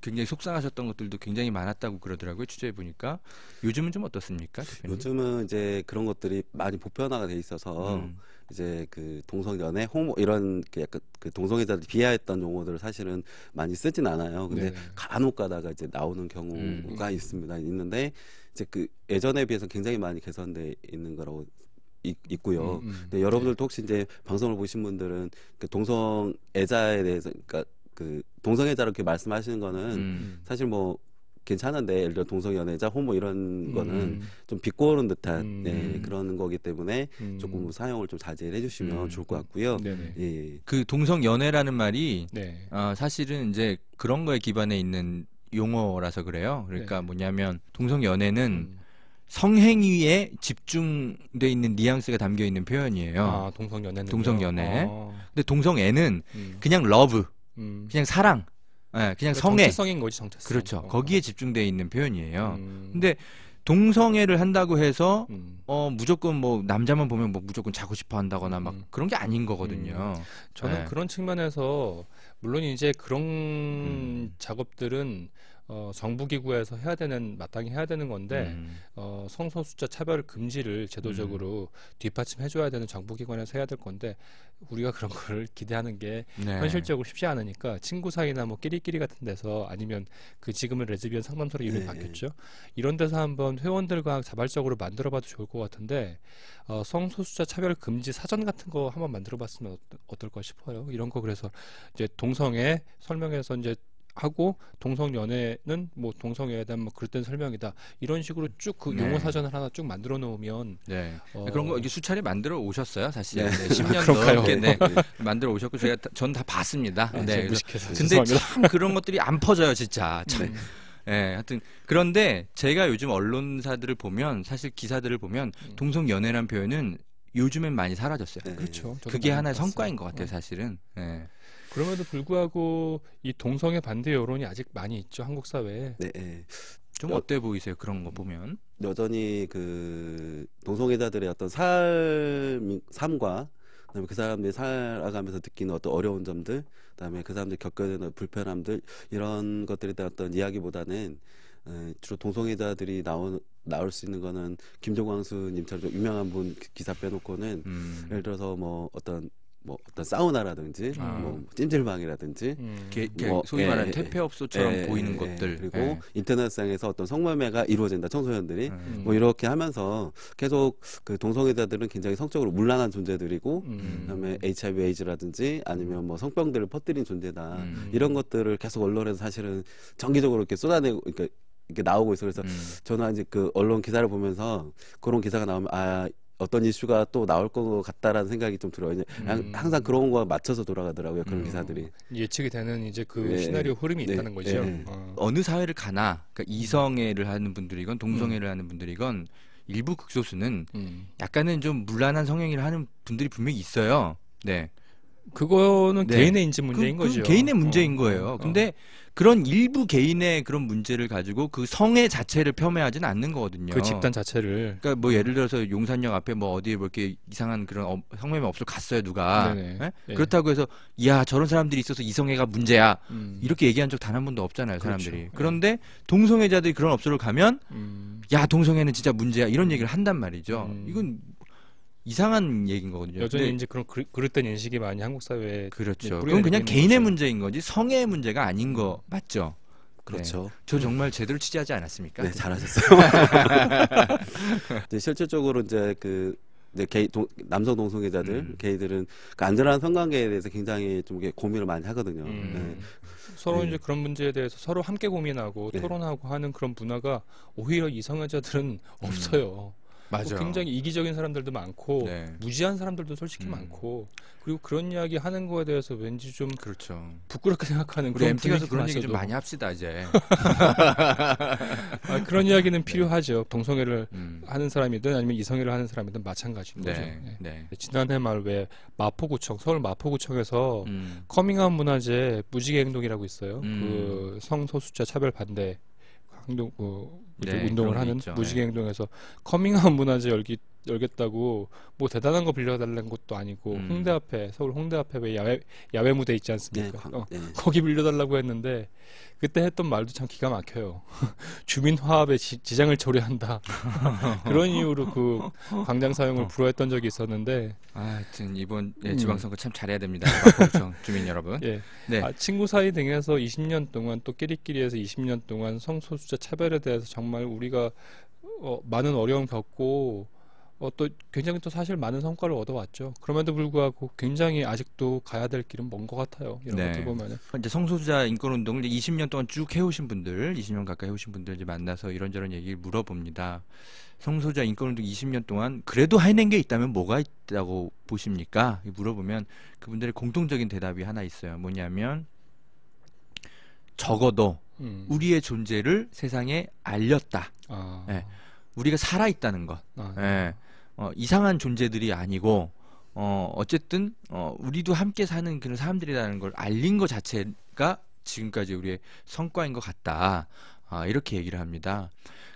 굉장히 속상하셨던 것들도 굉장히 많았다고 그러더라고요. 취재해 보니까. 요즘은 좀 어떻습니까, 대표님? 요즘은 이제 그런 것들이 많이 보편화가 돼 있어서 이제 동성연애, 호모 이런 약간 동성애자들 비하했던 용어들을 사실은 많이 쓰진 않아요. 근데 간혹 가다가 이제 나오는 경우가 있는데 이제 예전에 비해서 굉장히 많이 개선돼 있는 거라고 있고요. 근데 여러분들도 혹시 이제 방송을 보신 분들은 동성애자에 대해서, 그러니까 동성애자로 이렇게 말씀하시는 거는 사실 뭐 괜찮은데, 예를 들어 동성연애자, 호모 이런 거는 좀 비꼬는 듯한 그런 거기 때문에 조금 사용을 좀 자제를 해주시면 좋을 것 같고요. 예. 그 동성연애라는 말이 네. 사실은 이제 그런 거에 기반해 있는 용어라서 그래요. 그러니까 뭐냐면 동성연애는 성행위에 집중돼 있는 뉘앙스가 담겨 있는 표현이에요. 아, 동성연애는. 동성연애. 근데 동성애는 그냥 러브, 그냥 사랑, 예, 그냥 그러니까 성애. 정체성인 거지, 정체성. 그렇죠. 거기에 집중되어 있는 표현이에요. 근데 동성애를 한다고 해서 무조건 뭐 남자만 보면 뭐 무조건 자고 싶어 한다거나 막 그런 게 아닌 거거든요. 저는 네. 그런 측면에서 물론 이제 그런 작업들은 정부기구에서 해야 되는 마땅히 해야 되는 건데 성소수자 차별 금지를 제도적으로 뒷받침해줘야 되는 정부기관에서 해야 될 건데 우리가 그런 걸 기대하는 게 네. 현실적으로 쉽지 않으니까 친구 사이나 뭐 끼리끼리 같은 데서 아니면 그 지금은 레즈비언 상담소로 이름이 바뀌었죠. 이런 데서 한번 회원들과 자발적으로 만들어봐도 좋을 것 같은데 성소수자 차별 금지 사전 같은 거 한번 만들어봤으면 어떨까 싶어요. 이런 거 그래서 이제 동성애 설명해서 이제 하고 동성 연애는 뭐 동성애에 대한 뭐 그릇된 설명이다 이런 식으로 쭉 그 네. 용어 사전을 하나 쭉 만들어 놓으면 네. 그런 거 이게 수차례 만들어 오셨어요, 사실. 네. 네. 10년 그런가요? 넘게 네. 만들어 오셨고 전 다 봤습니다. 네. 그래서 무식해서 근데 죄송합니다. 참 그런 것들이 안 퍼져요, 진짜. 참. 예, 하여튼 그런데 제가 요즘 언론사들을 보면 사실 기사들을 보면 동성 연애란 표현은 요즘엔 많이 사라졌어요. 네. 그렇죠. 저도 그게 많이 하나의 봤어요. 성과인 것 같아요, 사실은. 예. 그럼에도 불구하고 이 동성애 반대 여론이 아직 많이 있죠, 한국 사회에. 네, 네. 좀 어때 보이세요, 그런 거 보면? 여전히 그 동성애자들의 어떤 삶과 그다음에 그 사람들이 살아가면서 느끼는 어떤 어려운 점들, 그다음에 그 사람들이 겪어야 되는 불편함들 이런 것들에 대한 어떤 이야기보다는 주로 동성애자들이 나올 수 있는 거는 김종광수님처럼 좀 유명한 분 기사 빼놓고는 예를 들어서 뭐 어떤 사우나라든지 뭐 찜질방이라든지 뭐, 소위 말하는 예, 퇴폐업소처럼 보이는 것들 그리고 인터넷상에서 어떤 성매매가 이루어진다 청소년들이 뭐 이렇게 하면서 계속 그 동성애자들은 굉장히 성적으로 문란한 존재들이고 그다음에 HIV 에이즈라든지 아니면 뭐 성병들을 퍼뜨린 존재다 이런 것들을 계속 언론에서 사실은 정기적으로 이렇게 쏟아내고 이렇게 나오고 있어요. 그래서 저는 이제 그 언론 기사를 보면서 그런 기사가 나오면 어떤 이슈가 또 나올 것 같다라는 생각이 좀 들어요. 이제 항상 그런 거와 맞춰서 돌아가더라고요. 그런 기사들이. 예측이 되는 이제 그 네. 시나리오 흐름이 네. 있다는 거죠. 네. 어느 사회를 가나 그러니까 이성애를 하는 분들이건 동성애를 하는 분들이건 일부 극소수는 약간은 좀 문란한 성행위를 하는 분들이 분명히 있어요. 네. 그거는 네. 개인의 인지 문제인 그건 거죠. 개인의 문제인 거예요. 근데 그런 일부 개인의 그런 문제를 가지고 그 성애 자체를 폄훼하지는 않는 거거든요. 그 집단 자체를. 그러니까 뭐 예를 들어서 용산역 앞에 뭐 어디에 뭐 이렇게 이상한 그런 성매매 업소를 갔어요, 누가. 네네. 예? 네. 그렇다고 해서 야, 저런 사람들이 있어서 이성애가 문제야. 이렇게 얘기한 적 단 한 번도 없잖아요, 사람들이. 그렇죠. 그런데 동성애자들이 그런 업소를 가면 야, 동성애는 진짜 문제야. 이런 얘기를 한단 말이죠. 이건 이상한 얘기인 거거든요. 여전히 근데 이제 그런 그릇된 인식이 많이 한국 사회에 그렇죠. 뿌리가 그건 그냥 내리는 개인의 거죠. 문제인 거지 성애의 문제가 아닌 거 맞죠? 그렇죠. 네. 저 정말 제대로 취재하지 않았습니까? 네, 잘하셨어요. 이제 실질적으로 이제 남성 동성애자들, 게이들은 그 안전한 성관계에 대해서 굉장히 좀 이렇게 고민을 많이 하거든요. 네. 서로 네. 이제 그런 문제에 대해서 서로 함께 고민하고 네. 토론하고 하는 그런 문화가 오히려 이성애자들은 없어요. 맞아. 뭐 굉장히 이기적인 사람들도 많고 네. 무지한 사람들도 솔직히 많고 그리고 그런 이야기 하는 거에 대해서 왠지 좀 그렇죠. 부끄럽게 생각하는 우리 그런 MT 가서 그런 얘기 분위기마저도 좀 많이 합시다 이제. 그런 이야기는 필요하죠. 동성애를 음. 하는 사람이든 아니면 이성애를 하는 사람이든 마찬가지인 거죠. 네. 네. 네. 지난해 말 왜 서울 마포구청에서 음. 커밍아웃 문화제 무지개 행동이라고 있어요. 음. 그 성소수자 차별 반대 행동 네, 운동을 그런 게 하는 있죠. 무지개 네. 행동에서 커밍아웃 문화제 열겠다고 뭐 대단한 거 빌려달라는 것도 아니고 홍대 앞에 서울 홍대 앞에 왜 야외 무대 있지 않습니까? 네. 거기 빌려달라고 했는데 그때 했던 말도 참 기가 막혀요. 주민 화합에 지장을 초래한다. 그런 이유로 그 광장 사용을 불허했던 적이 있었는데 하여튼 이번 지방선거 참 잘해야 됩니다. 마포구청 주민 여러분. 예. 네. 친구 사이 등에서 20년 동안 또 끼리끼리에서 20년 동안 성소수자 차별에 대해서 정말 우리가 많은 어려움 겪고 또 굉장히 또 사실 많은 성과를 얻어왔죠. 그럼에도 불구하고 굉장히 아직도 가야 될 길은 먼 것 같아요. 이런 네. 것들 보면은. 이제 성소수자 인권 운동을 이제 20년 동안 쭉 해오신 분들, 20년 가까이 해오신 분들 이제 만나서 이런저런 얘기를 물어봅니다. 성소수자 인권 운동 20년 동안 그래도 해낸 게 있다면 뭐가 있다고 보십니까? 물어보면 그분들의 공통적인 대답이 하나 있어요. 뭐냐면 적어도 우리의 존재를 세상에 알렸다. 네. 우리가 살아있다는 것. 네. 이상한 존재들이 아니고 어쨌든 우리도 함께 사는 그런 사람들이라는 걸 알린 것 자체가 지금까지 우리의 성과인 것 같다. 이렇게 얘기를 합니다.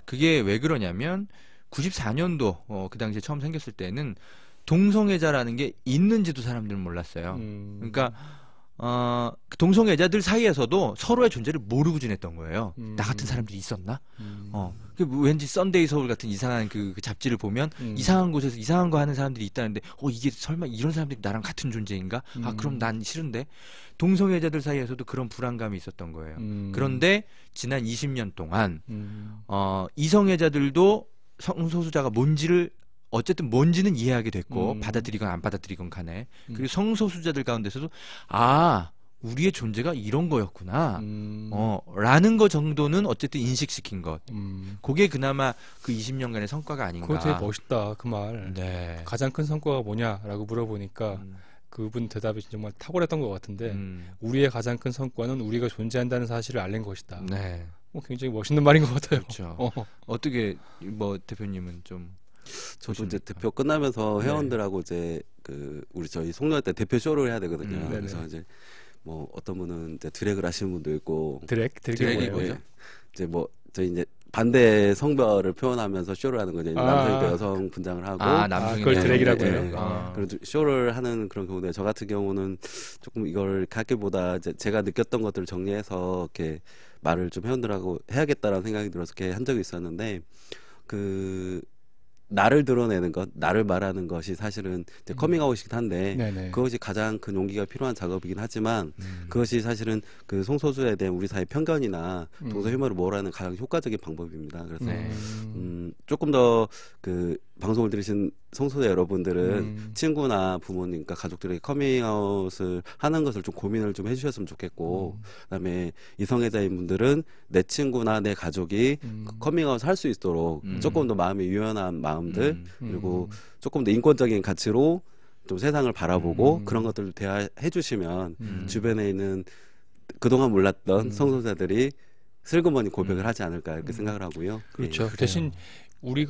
그게 왜 그러냐면 94년도 그 당시에 처음 생겼을 때는 동성애자라는 게 있는지도 사람들은 몰랐어요. 그러니까 그 동성애자들 사이에서도 서로의 존재를 모르고 지냈던 거예요. 나 같은 사람들이 있었나? 왠지 썬데이 서울 같은 이상한 그 잡지를 보면 이상한 곳에서 이상한 거 하는 사람들이 있다는데 이게 설마 이런 사람들이 나랑 같은 존재인가? 그럼 난 싫은데. 동성애자들 사이에서도 그런 불안감이 있었던 거예요. 그런데 지난 20년 동안 이성애자들도 성소수자가 뭔지를 어쨌든 뭔지는 이해하게 됐고 받아들이건 안 받아들이건 간에 그리고 성소수자들 가운데서도 우리의 존재가 이런 거였구나 라는 거 정도는 어쨌든 인식시킨 것 그게 그나마 그 20년간의 성과가 아닌가. 그거 되게 멋있다 그 말. 네. 가장 큰 성과가 뭐냐라고 물어보니까 그분 대답이 정말 탁월했던 것 같은데 우리의 가장 큰 성과는 우리가 존재한다는 사실을 알린 것이다. 네. 굉장히 멋있는 말인 것 같아요. 그렇죠. 어떻게 대표님은 좀 저도 보십니까? 이제 대표 끝나면서 회원들하고 이제 우리 저희 송년회 때 대표 쇼를 해야 되거든요. 그래서 이제 뭐 어떤 분은 이제 드래그를 하시는 분도 있고 드래그가 뭐죠? 이제 뭐 저희 이제 반대 성별을 표현하면서 쇼를 하는 거죠. 남성이니까 여성 분장을 하고 그걸 드래그라고 해요. 그래도 쇼를 하는 그런 경우인데 저 같은 경우는 조금 이걸 갖기보다 이제 제가 느꼈던 것들을 정리해서 이렇게 말을 좀 회원들하고 해야겠다라는 생각이 들어서 이렇게 한 적이 있었는데 나를 드러내는 것, 나를 말하는 것이 사실은 이제 커밍아웃이긴 한데 그것이 가장 큰 용기가 필요한 작업이긴 하지만 그것이 사실은 그 성소수자에 대한 우리 사회 편견이나 동성 혐오를 몰아내는 가장 효과적인 방법입니다. 그래서 조금 더 그 방송을 들으신 성소수자 여러분들은 친구나 부모님, 그러니까 가족들에게 커밍아웃을 하는 것을 좀 고민을 좀 해주셨으면 좋겠고, 그다음에 이성애자인 분들은 내 친구나 내 가족이 커밍아웃을 할 수 있도록 조금 더 마음이 유연한 마음들 그리고 조금 더 인권적인 가치로 좀 세상을 바라보고 그런 것들을 대화해 주시면 주변에 있는 그동안 몰랐던 성소수자들이 슬그머니 고백을 하지 않을까 이렇게 생각을 하고요. 그렇죠. 대신 우리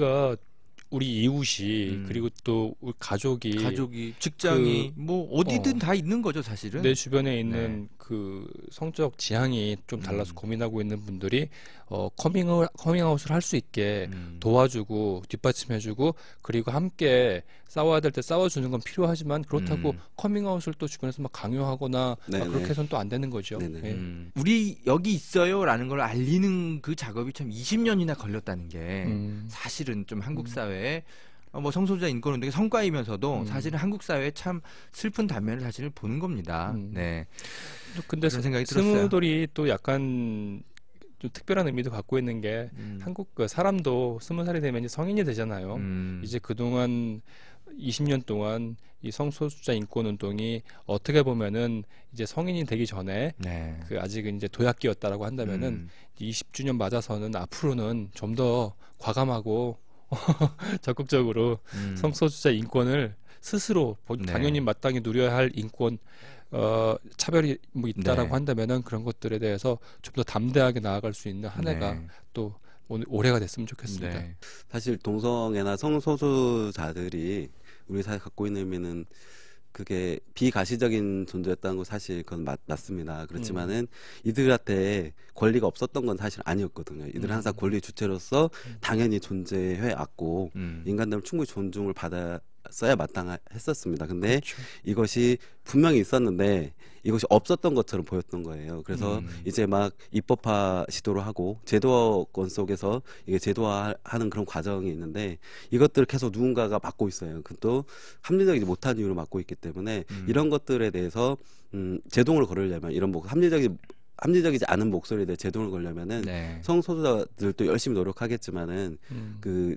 이웃이 그리고 또 우리 가족이 직장이 뭐 어디든 다 있는 거죠 사실은. 내 주변에 있는 그 성적 지향이 좀 달라서 고민하고 있는 분들이 커밍아웃을 할 수 있게 도와주고 뒷받침해주고 그리고 함께 싸워야 될 때 싸워주는 건 필요하지만 그렇다고 커밍아웃을 또 주변에서 막 강요하거나 그렇게 해서는 또 안 되는 거죠. 우리 여기 있어요라는 걸 알리는 그 작업이 참 20년이나 걸렸다는 게 사실은 좀 한국 사회에 뭐 성소수자 인권 운동의 성과이면서도 사실은 한국 사회에 참 슬픈 단면을 사실 보는 겁니다. 네. 근데 그런 생각이 들었어요. 스무돌이 또 약간 좀 특별한 의미도 갖고 있는 게 한국 그 사람도 20살이 되면 이제 성인이 되잖아요. 이제 그동안 20년 동안 이 성소수자 인권 운동이 어떻게 보면은 이제 성인이 되기 전에 그 아직은 이제 도약기였다라고 한다면은 20주년 맞아서는 앞으로는 좀 더 과감하고 적극적으로 성소수자 인권을 스스로 당연히 마땅히 누려야 할 인권 차별이 뭐 있다라고 한다면은 그런 것들에 대해서 좀 더 담대하게 나아갈 수 있는 한 해가 또 올해가 됐으면 좋겠습니다. 사실 동성애나 성소수자들이 우리 사회 갖고 있는 의미는 그게 비가시적인 존재였다는 거 사실 그건 맞습니다. 그렇지만은 이들한테 권리가 없었던 건 사실 아니었거든요. 이들은 항상 권리 주체로서 당연히 존재해 왔고 인간들은 충분히 존중을 받았어야 마땅했었습니다. 근데 이것이 분명히 있었는데 이것이 없었던 것처럼 보였던 거예요. 그래서 이제 막 입법화 시도를 하고 제도권 속에서 이게 제도화하는 그런 과정이 있는데 이것들을 계속 누군가가 막고 있어요. 그것도 합리적이지 못한 이유로 막고 있기 때문에 이런 것들에 대해서 제동을 걸으려면 이런 합리적이지 않은 목소리에 대해 제동을 걸려면은 성소수자들도 열심히 노력하겠지만은 그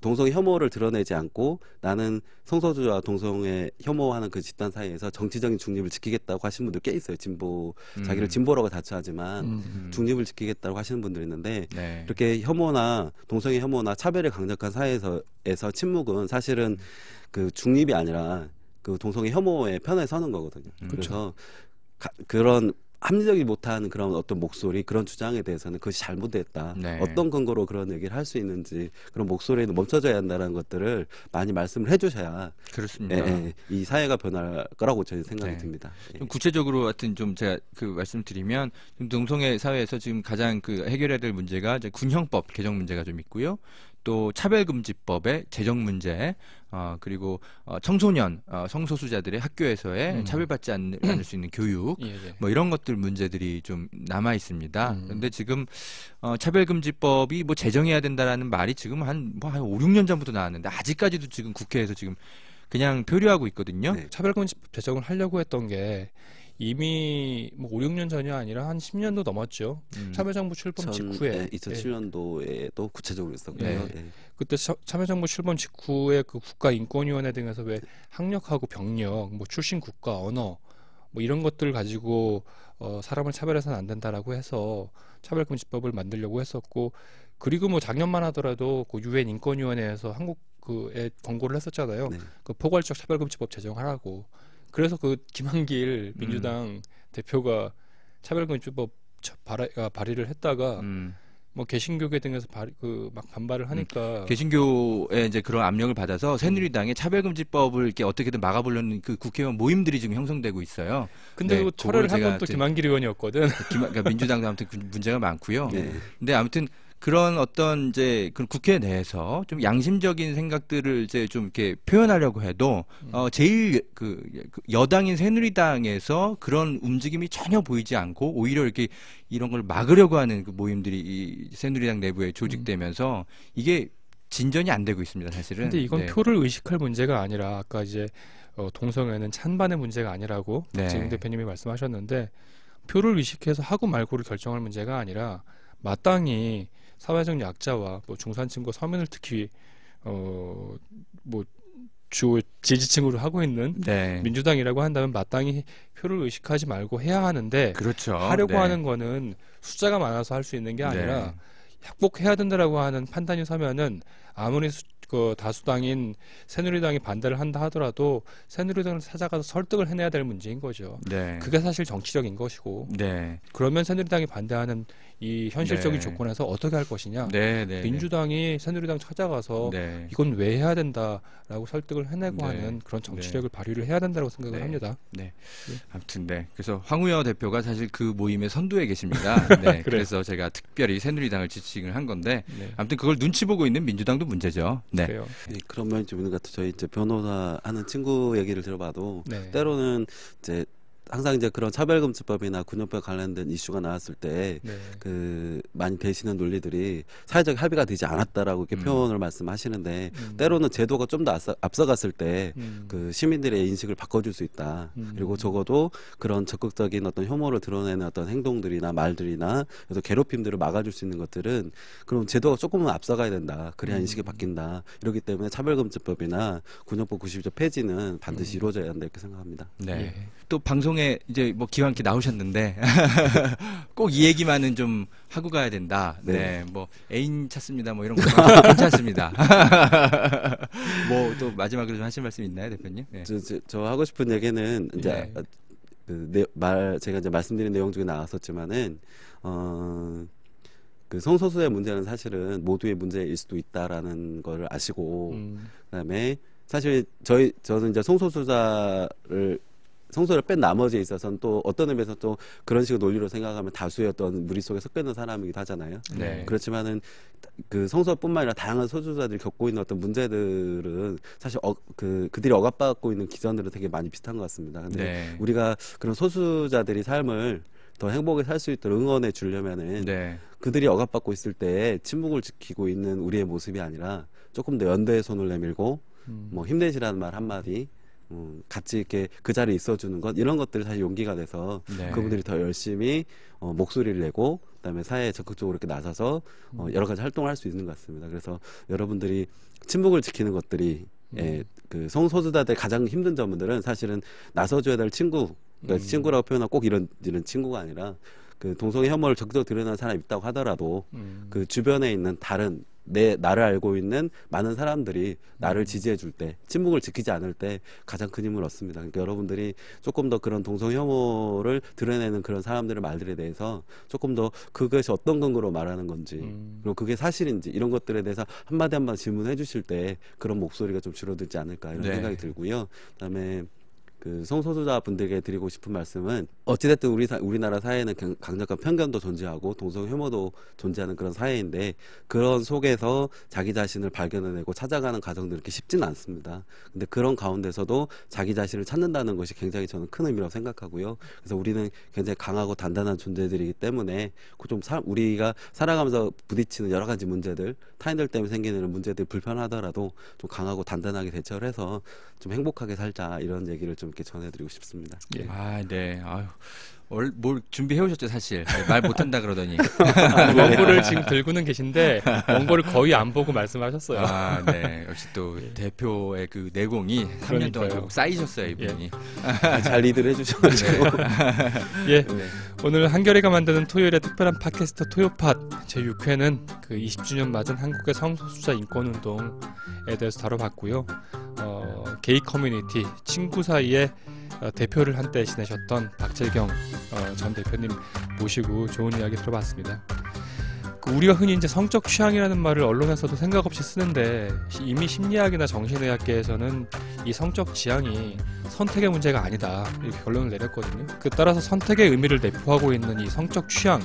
동성애 혐오를 드러내지 않고 나는 성소수자와 동성애 혐오하는 그 집단 사이에서 정치적인 중립을 지키겠다고 하시는 분들 꽤 있어요. 자기를 진보라고 자처하지만 중립을 지키겠다고 하시는 분들이 있는데 이렇게 혐오나 동성애 혐오나 차별이 강력한 사회에서 침묵은 사실은 그 중립이 아니라 그 동성애 혐오의 편에 서는 거거든요. 그래서 그런 합리적이 못한 그런 어떤 목소리, 그런 주장에 대해서는 그것이 잘못됐다. 네. 어떤 근거로 그런 얘기를 할 수 있는지, 그런 목소리는 멈춰져야 한다는 것들을 많이 말씀을 해주셔야 그렇습니다. 이 사회가 변할 거라고 저는 생각이 네. 듭니다. 좀 구체적으로 하여튼 좀 제가 그 말씀드리면 동성애 사회에서 지금 가장 그 해결해야 될 문제가 이제 군형법 개정 문제가 좀 있고요. 또 차별금지법의 제정 문제, 그리고 청소년 성소수자들의 학교에서의 차별받지 않을 수 있는 교육, 예, 예. 뭐 이런 것들 문제들이 좀 남아 있습니다. 그런데 지금 차별금지법이 뭐 제정해야 된다라는 말이 지금 한 5, 6년 전부터 나왔는데 아직까지도 지금 국회에서 지금 그냥 표류하고 있거든요. 네. 차별금지법 제정을 하려고 했던 게 이미 뭐 5, 6년 전이 아니라 한 10년도 넘었죠. 참여정부 출범 직후에 2007년도에도 구체적으로 있었고요. 네. 그때 참여정부 출범 직후에 그 국가인권위원회 등에서 왜 학력하고 병력, 뭐 출신 국가, 언어 뭐 이런 것들을 가지고 사람을 차별해서는 안 된다라고 해서 차별금지법을 만들려고 했었고, 그리고 뭐 작년만 하더라도 그 유엔 인권위원회에서 한국 그에 권고를 했었잖아요. 네. 그 포괄적 차별금지법 제정하라고. 그래서 그 김한길 민주당 대표가 차별금지법 발의를 했다가 뭐 개신교계 등에서 막 반발을 하니까 개신교의 이제 그런 압력을 받아서 새누리당의 차별금지법을 이렇게 어떻게든 막아보려는 그 국회의원 모임들이 지금 형성되고 있어요. 근데 네, 그 철회를 한 그거를 건 또 제가 김한길 의원이었거든. 그러니까 민주당도 아무튼 문제가 많고요. 네. 근데 아무튼 그런 어떤 이제 그 국회 내에서 좀 양심적인 생각들을 이제 좀 이렇게 표현하려고 해도 제일 그 여당인 새누리당에서 그런 움직임이 전혀 보이지 않고 오히려 이렇게 이런 걸 막으려고 하는 그 모임들이 이 새누리당 내부에 조직되면서 이게 진전이 안 되고 있습니다, 사실은. 근데 이건 네. 표를 의식할 문제가 아니라 아까 이제 동성애는 찬반의 문제가 아니라고 네. 지금 대표님이 말씀하셨는데, 표를 의식해서 하고 말고를 결정할 문제가 아니라 마땅히 사회적 약자와 뭐 중산층과 서민을 특히 뭐 주 지지층으로 하고 있는 네. 민주당이라고 한다면 마땅히 표를 의식하지 말고 해야 하는데, 그렇죠. 하려고 네. 하는 거는 숫자가 많아서 할 수 있는 게 아니라 네. 약복해야 된다라고 하는 판단이 서면은 아무리 그 다수당인 새누리당이 반대를 한다 하더라도 새누리당을 찾아가서 설득을 해내야 될 문제인 거죠. 네. 그게 사실 정치적인 것이고, 네. 그러면 새누리당이 반대하는 이 현실적인 네. 조건에서 어떻게 할 것이냐. 네. 네. 민주당이 새누리당 찾아가서 네. 이건 왜 해야 된다라고 설득을 해내고 네. 하는 그런 정치력을 발휘를 해야 된다고 생각을 네. 합니다. 네. 예. 아무튼 네. 그래서 황우여 대표가 사실 그 모임의 선두에 계십니다. 네. 그래서 제가 특별히 새누리당을 지칭을 한 건데 네. 아무튼 그걸 눈치 보고 있는 민주당도 문제죠. 네. 그래요. 네, 그런 면이 좀 있는 것 같아요. 저희 이제 변호사 하는 친구 얘기를 들어봐도 네. 때로는 이제 항상 이제 그런 차별금지법이나 군형법 관련된 이슈가 나왔을 때 네. 그 많이 되시는 논리들이 사회적 합의가 되지 않았다라고 이렇게 표현을 말씀하시는데 때로는 제도가 좀 더 앞서갔을 때 그 시민들의 인식을 바꿔줄 수 있다. 그리고 적어도 그런 적극적인 어떤 혐오를 드러내는 어떤 행동들이나 말들이나 그래서 괴롭힘들을 막아줄 수 있는 것들은 그럼 제도가 조금은 앞서가야 된다. 그래야 인식이 바뀐다. 이렇기 때문에 차별금지법이나 군형법 92조 폐지는 반드시 이루어져야 한다 이렇게 생각합니다. 네. 예. 또 방송에 이제 뭐 기왕 이렇게 나오셨는데 꼭 이 얘기만은 좀 하고 가야 된다. 네. 네. 뭐 애인 찾습니다. 뭐 이런 거 괜찮습니다. 뭐 또 마지막으로 좀 하실 말씀 있나요, 대표님? 네. 저 하고 싶은 얘기는 이제 네. 제가 이제 말씀드린 내용 중에 나왔었지만은 그 성소수의 문제는 사실은 모두의 문제일 수도 있다라는 걸 아시고 그다음에 사실 저는 이제 성소를 뺀 나머지에 있어서는 또 어떤 의미에서 또 그런 식의 논리로 생각하면 다수의 어떤 무리 속에 섞여 있는 사람이기도 하잖아요. 네. 그렇지만은 그 성소뿐만 아니라 다양한 소수자들이 겪고 있는 어떤 문제들은 사실 그들이 억압받고 있는 기전들은 되게 많이 비슷한 것 같습니다. 근데 네. 우리가 그런 소수자들이 삶을 더 행복하게 살 수 있도록 응원해 주려면은 네. 그들이 억압받고 있을 때 침묵을 지키고 있는 우리의 모습이 아니라 조금 더 연대의 손을 내밀고 뭐 힘내시라는 말 한마디 같이 이렇게 그 자리에 있어주는 것 이런 것들이 사실 용기가 돼서 네. 그분들이 더 열심히 목소리를 내고 그다음에 사회에 적극적으로 이렇게 나서서 여러 가지 활동을 할 수 있는 것 같습니다. 그래서 여러분들이 침묵을 지키는 것들이 그 성소수자들 가장 힘든 점들은 사실은 나서줘야 될 친구, 그러니까 친구라고 표현하고 꼭 이런 친구가 아니라 그 동성애 혐오를 적극적으로 드러내는 사람이 있다고 하더라도 그 주변에 있는 다른 나를 알고 있는 많은 사람들이 나를 지지해 줄 때, 침묵을 지키지 않을 때 가장 큰 힘을 얻습니다. 그러니까 여러분들이 조금 더 그런 동성 혐오를 드러내는 그런 사람들의 말들에 대해서 조금 더 그것이 어떤 근거로 말하는 건지, 그리고 그게 사실인지 이런 것들에 대해서 한마디 한마디 질문해 주실 때 그런 목소리가 좀 줄어들지 않을까 이런 네. 생각이 들고요. 그다음에 그 성소수자 분들에게 드리고 싶은 말씀은 어찌됐든 우리나라 사회는 강력한 편견도 존재하고 동성 혐오도 존재하는 그런 사회인데 그런 속에서 자기 자신을 발견해내고 찾아가는 과정도 이렇게 쉽지는 않습니다. 근데 그런 가운데서도 자기 자신을 찾는다는 것이 굉장히 저는 큰 의미라고 생각하고요. 그래서 우리는 굉장히 강하고 단단한 존재들이기 때문에 좀 우리가 살아가면서 부딪히는 여러 가지 문제들, 타인들 때문에 생기는 문제들 불편하더라도 좀 강하고 단단하게 대처를 해서 좀 행복하게 살자 이런 얘기를 좀 이렇게 전해드리고 싶습니다. 예. 아, 네. 아유. 뭘 준비해 오셨죠, 사실. 말 못한다 그러더니. 원고를 지금 들고는 계신데 원고를 거의 안 보고 말씀하셨어요. 아, 네. 역시 또 대표의 그 내공이 3년 동안 좀 쌓이셨어요, 이분이. 잘 리드를 해주셔가지고. 예. 네. 오늘 한겨레가 만드는 토요일의 특별한 팟캐스트 토요팟 제6회는 그 20주년 맞은 한국의 성소수자 인권운동에 대해서 다뤄봤고요. 게이 커뮤니티 친구 사이에 대표를 한때 지내셨던 박재경 전 대표님 모시고 좋은 이야기 들어봤습니다. 우리가 흔히 이제 성적 취향이라는 말을 언론에서도 생각 없이 쓰는데 이미 심리학이나 정신의학계에서는 이 성적 지향이 선택의 문제가 아니다 이렇게 결론을 내렸거든요. 따라서 선택의 의미를 내포하고 있는 이 성적 취향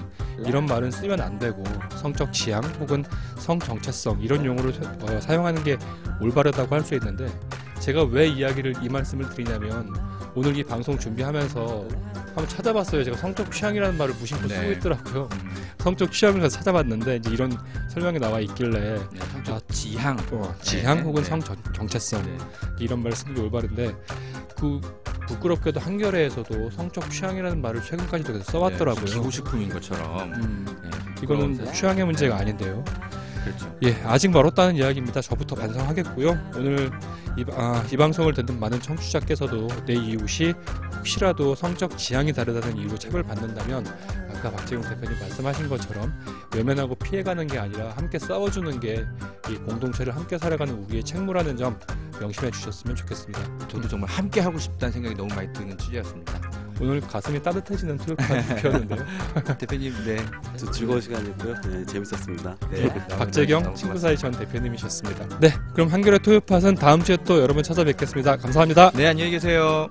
이런 말은 쓰면 안 되고 성적 지향 혹은 성정체성 이런 용어를 사용하는 게 올바르다고 할 수 있는데 제가 왜 이 말씀을 드리냐면 오늘 이 방송 준비하면서 한번 찾아봤어요. 제가 성적 취향이라는 말을 무심코 쓰고 있더라고요. 성적 취향을 가서 찾아봤는데 이제 이런 설명이 나와 있길래 성적 지향, 지향 혹은 네. 성정체성 이런 말을 쓰는 게 올바른데 부끄럽게도 한겨레에서도 성적 취향이라는 말을 최근까지도 계속 써왔더라고요. 기호식품인 것처럼. 이거는 뭐 취향의 문제가 아닌데요. 그렇죠. 예, 아직 멀었다는 이야기입니다. 저부터 반성하겠고요. 오늘 이 방송을 듣는 많은 청취자께서도 내 이웃이 혹시라도 성적 지향이 다르다는 이유로 차별받는다면 아까 박재용 대표님 말씀하신 것처럼 외면하고 피해가는 게 아니라 함께 싸워주는 게 이 공동체를 함께 살아가는 우리의 책무라는 점 명심해 주셨으면 좋겠습니다. 저도 정말 함께 하고 싶다는 생각이 너무 많이 드는 취재였습니다. 오늘 가슴이 따뜻해지는 토요일이었는데요. 대표님, 네. 저 즐거운 시간이었고요. 네, 재밌었습니다. 네. 박재경 친구사이 전 대표님이셨습니다. 네, 그럼 한겨레 토요팟은 다음 주에 또 여러분 찾아뵙겠습니다. 감사합니다. 네, 안녕히 계세요.